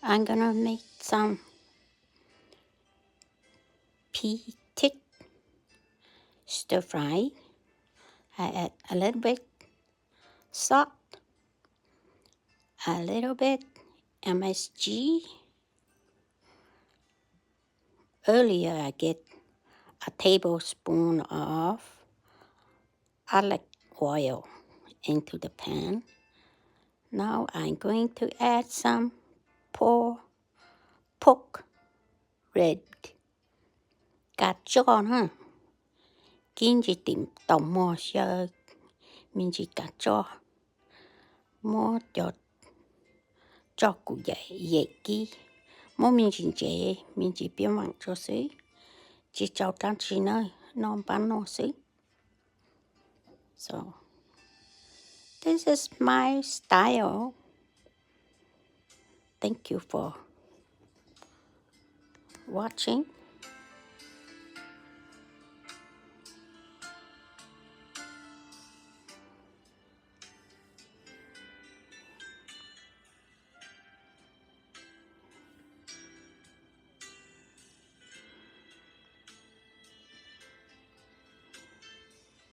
I'm gonna make some pea tick stir fry. I add a little bit salt, a little bit MSG. Earlier I get a tablespoon of olive oil into the pan. Now I'm going to add some pork red. Cà chua ha. Kinh chỉ tìm tổng mò sơ mình chỉ cà chua. Mò cho cụ dạy kỹ. Mò mình chỉ biết mặn cho xí. Chỉ cho trang trí nơi non bán nó xí. So this is my style. Thank you for watching.